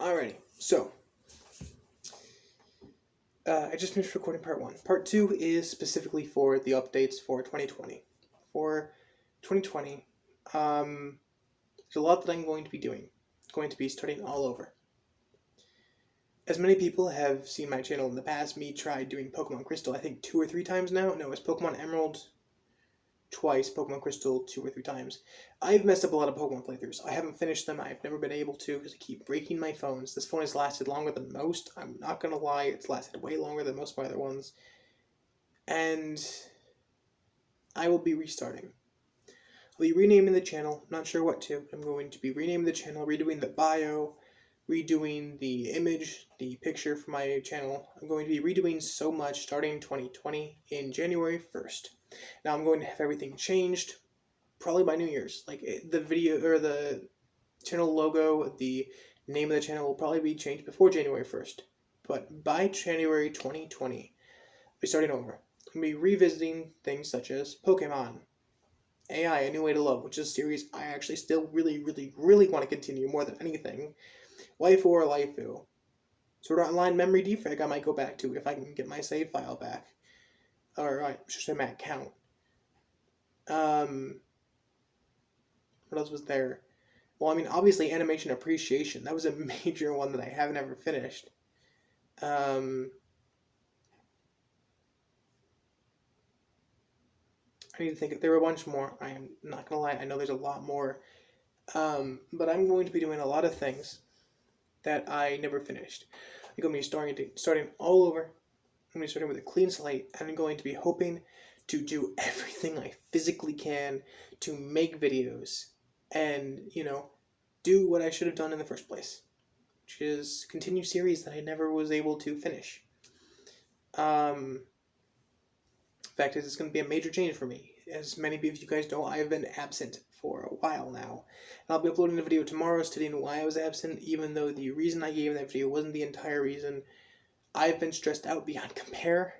Alrighty, so I just finished recording part 1. Part 2 is specifically for the updates for 2020. For 2020, there's a lot that I'm going to be doing. It's going to be starting all over. As many people have seen my channel in the past, me try doing Pokemon Crystal, I think 2 or 3 times now. No, it's Pokemon Emerald twice, Pokemon Crystal 2 or 3 times. I've messed up a lot of Pokemon playthroughs. I haven't finished them. I've never been able to because I keep breaking my phones. This phone has lasted longer than most. I'm not going to lie, it's lasted way longer than most of my other ones. And I will be restarting. I'll be renaming the channel. Not sure what to. I'm going to be renaming the channel, redoing the bio, redoing the image, the picture for my channel. I'm going to be redoing so much starting 2020 in January 1st. Now I'm going to have everything changed probably by New Year's. Like the video or the channel logo, the name of the channel will probably be changed before January 1st. But by January 2020, I'll be starting over. I'm going to be revisiting things such as Pokemon, AI, A New Way to Love, which is a series I actually still really want to continue more than anything. Waifu or Laifu. Sword Art Online Memory Defrag I might go back to if I can get my save file back. Or I should say my account. What else was there? Well, I mean, obviously Animation Appreciation. That was a major one that I haven't ever finished. I need to think. There were a bunch more. I am not going to lie. I know there's a lot more. But I'm going to be doing a lot of things that I never finished. I'm going to be starting all over. I'm going to be starting with a clean slate. And I'm going to be hoping to do everything I physically can to make videos and, do what I should have done in the first place, which is continue series that I never was able to finish. Fact is, it's going to be a major change for me. As many of you guys know, I've been absent for a while now. And I'll be uploading a video tomorrow stating why I was absent, even though the reason I gave in that video wasn't the entire reason. I've been stressed out beyond compare.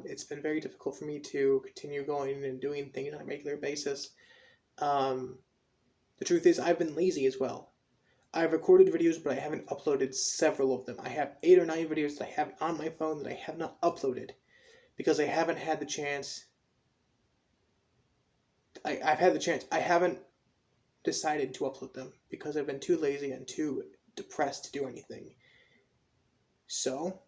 It's been very difficult for me to continue going and doing things on a regular basis. The truth is, I've been lazy as well. I've recorded videos, but I haven't uploaded several of them. I have 8 or 9 videos that I have on my phone that I have not uploaded because I haven't had the chance. I've had the chance. I haven't decided to upload them because I've been too lazy and too depressed to do anything. So,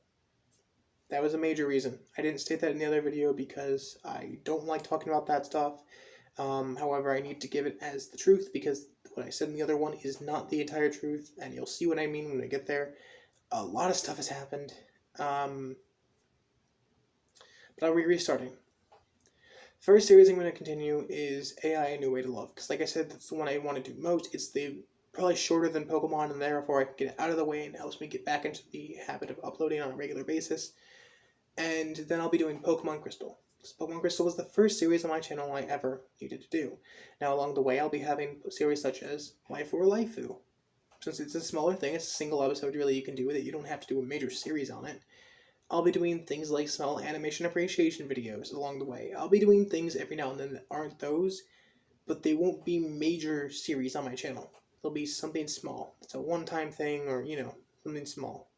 that was a major reason. I didn't state that in the other video because I don't like talking about that stuff. However, I need to give it as the truth because what I said in the other one is not the entire truth, and you'll see what I mean when I get there. A lot of stuff has happened. But I'll be restarting. First series I'm going to continue is AI A New Way to Love, because like I said, that's the one I want to do most. It's probably shorter than Pokemon, and therefore I can get it out of the way and helps me get back into the habit of uploading on a regular basis. And then I'll be doing Pokemon Crystal. Pokemon Crystal was the first series on my channel I ever needed to do. Now along the way I'll be having series such as Waifu or Laifu. Since it's a smaller thing, it's a single episode really you can do with it. You don't have to do a major series on it. I'll be doing things like small animation appreciation videos along the way. I'll be doing things every now and then that aren't those, but they won't be major series on my channel. They'll be something small. It's a one-time thing or, something small.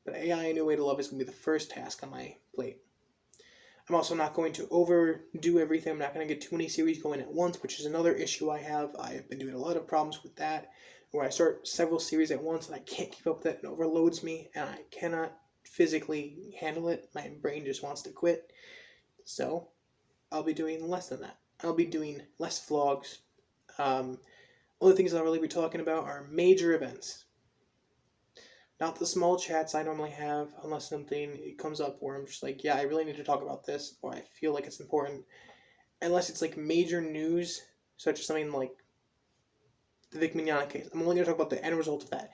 But AI A New Way to Love is going to be the first task on my plate. I'm also not going to overdo everything. I'm not going to get too many series going at once, which is another issue I have. I've been doing a lot of problems with that, where I start several series at once and I can't keep up with it. It overloads me and I cannot physically handle it. My brain just wants to quit. So I'll be doing less than that. I'll be doing less vlogs. Only things I'll really be talking about are major events. Not the small chats I normally have, unless something comes up where I'm just like, yeah, I really need to talk about this, or I feel like it's important. Unless it's like major news, such as something like the Vic Mignogna case. I'm only going to talk about the end result of that.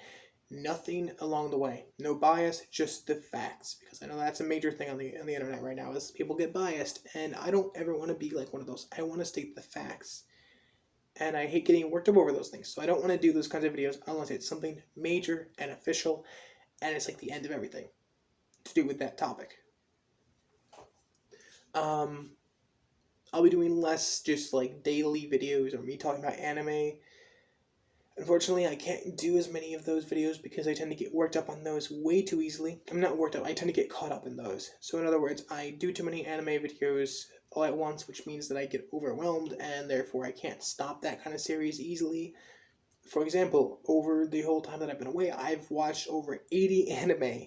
Nothing along the way. No bias, just the facts. Because I know that's a major thing on the internet right now, is people get biased, and I don't ever want to be like one of those. I want to state the facts. And I hate getting worked up over those things. So I don't want to do those kinds of videos unless it's something major and official, and it's like the end of everything to do with that topic. I'll be doing less just like daily videos or me talking about anime. Unfortunately, I can't do as many of those videos because I tend to get worked up on those way too easily. I'm not worked up, I tend to get caught up in those. So in other words, I do too many anime videos all at once, which means that I get overwhelmed and therefore I can't stop that kind of series easily. For example, over the whole time that I've been away, I've watched over 80 anime.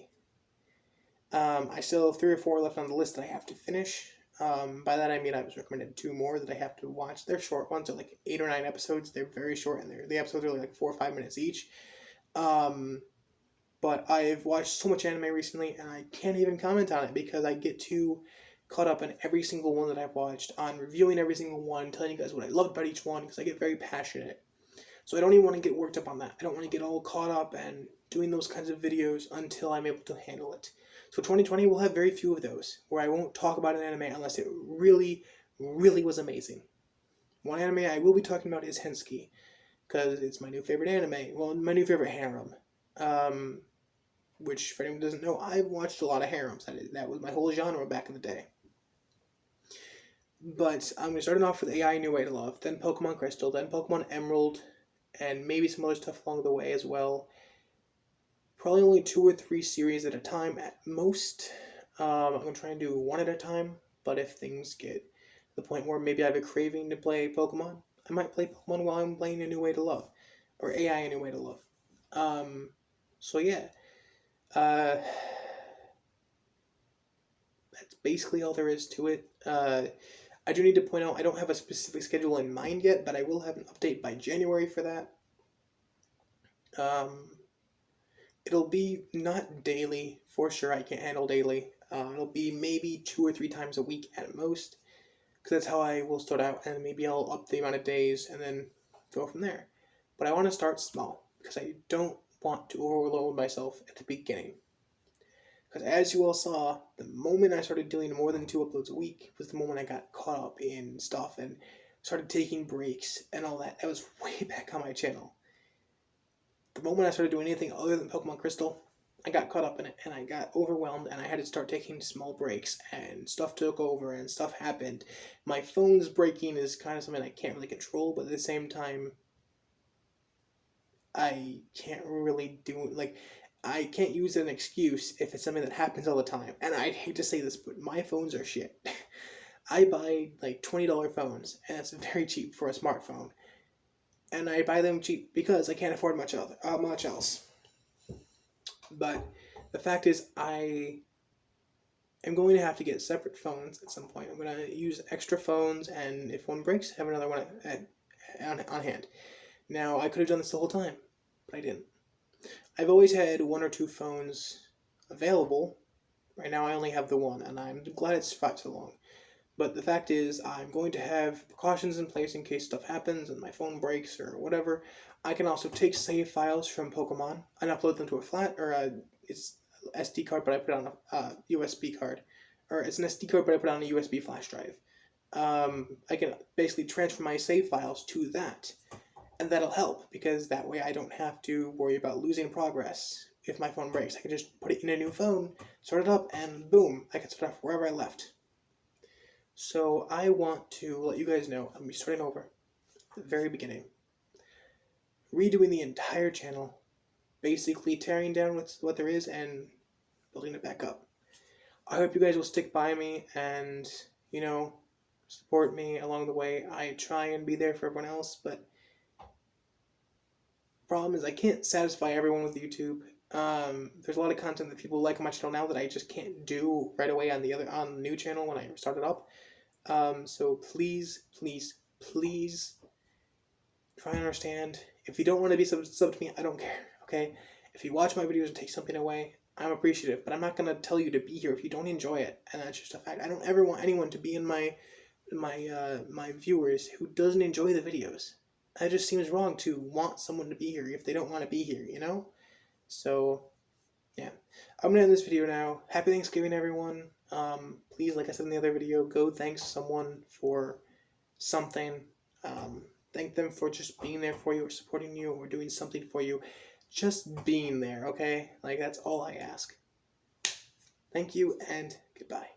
I still have 3 or 4 left on the list that I have to finish. By that I mean I was recommended 2 more that I have to watch. They're short ones, they're like 8 or 9 episodes. They're very short, and the episodes are like 4 or 5 minutes each. But I've watched so much anime recently, and I can't even comment on it because I get too caught up in every single one that I've watched, on reviewing every single one, telling you guys what I loved about each one, because I get very passionate. So I don't even want to get worked up on that. I don't want to get all caught up and doing those kinds of videos until I'm able to handle it. So 2020 will have very few of those, where I won't talk about an anime unless it really, really was amazing. One anime I will be talking about is Hensky, because it's my new favorite anime. Well, my new favorite harem. Which, for anyone who doesn't know, I've watched a lot of harems. That was my whole genre back in the day. But I'm going to start it off with AI New Way to Love, then Pokemon Crystal, then Pokemon Emerald, and maybe some other stuff along the way as well. Probably only 2 or 3 series at a time at most. I'm going to try and do one at a time, but if things get to the point where maybe I have a craving to play Pokemon, I might play Pokemon while I'm playing A New Way to Love, or AI A New Way to Love. So yeah, that's basically all there is to it. I do need to point out I don't have a specific schedule in mind yet, but I will have an update by January for that. It'll be not daily, for sure. I can't handle daily. It'll be maybe 2 or 3 times a week at most, because that's how I will start out, and maybe I'll up the amount of days and then go from there. But I want to start small because I don't want to overload myself at the beginning. Because as you all saw, the moment I started doing more than 2 uploads a week was the moment I got caught up in stuff and started taking breaks and all that. That was way back on my channel. The moment I started doing anything other than Pokemon Crystal, I got caught up in it and I got overwhelmed and I had to start taking small breaks and stuff took over and stuff happened. My phone's breaking is kind of something I can't really control, but at the same time, I can't really do like I can't use an excuse if it's something that happens all the time. And I hate to say this, but my phones are shit. I buy like $20 phones, and that's very cheap for a smartphone. And I buy them cheap because I can't afford much else. But the fact is, I am going to have to get separate phones at some point. I'm going to use extra phones, and if one breaks, have another one on hand. Now, I could have done this the whole time, but I didn't. I've always had 1 or 2 phones available. Right now I only have the one, and I'm glad it's survived so long. But the fact is, I'm going to have precautions in place in case stuff happens and my phone breaks or whatever. I can also take save files from Pokemon and upload them to a flat, or it's SD card, but I put on a USB card. Or it's an SD card, but I put on a USB flash drive. I can basically transfer my save files to that. And that'll help, because that way I don't have to worry about losing progress if my phone breaks. I can just put it in a new phone, start it up, and boom, I can start off wherever I left. So I want to let you guys know I'm going to be starting over at the very beginning, redoing the entire channel, basically tearing down what there is and building it back up. I hope you guys will stick by me and, support me along the way. I try and be there for everyone else, but problem is I can't satisfy everyone with YouTube. There's a lot of content that people like on my channel now that I just can't do right away on the new channel when I start it up. So please, please, please try and understand. If you don't want to be sub to me, I don't care. Okay, if you watch my videos and take something away, I'm appreciative, but I'm not gonna tell you to be here if you don't enjoy it, and that's just a fact. I don't ever want anyone to be in my viewers who doesn't enjoy the videos. It just seems wrong to want someone to be here if they don't want to be here, So, yeah. I'm going to end this video now. Happy Thanksgiving, everyone. Please, like I said in the other video, go thank someone for something. Thank them for just being there for you or supporting you or doing something for you. Just being there, okay? Like, that's all I ask. Thank you, and goodbye.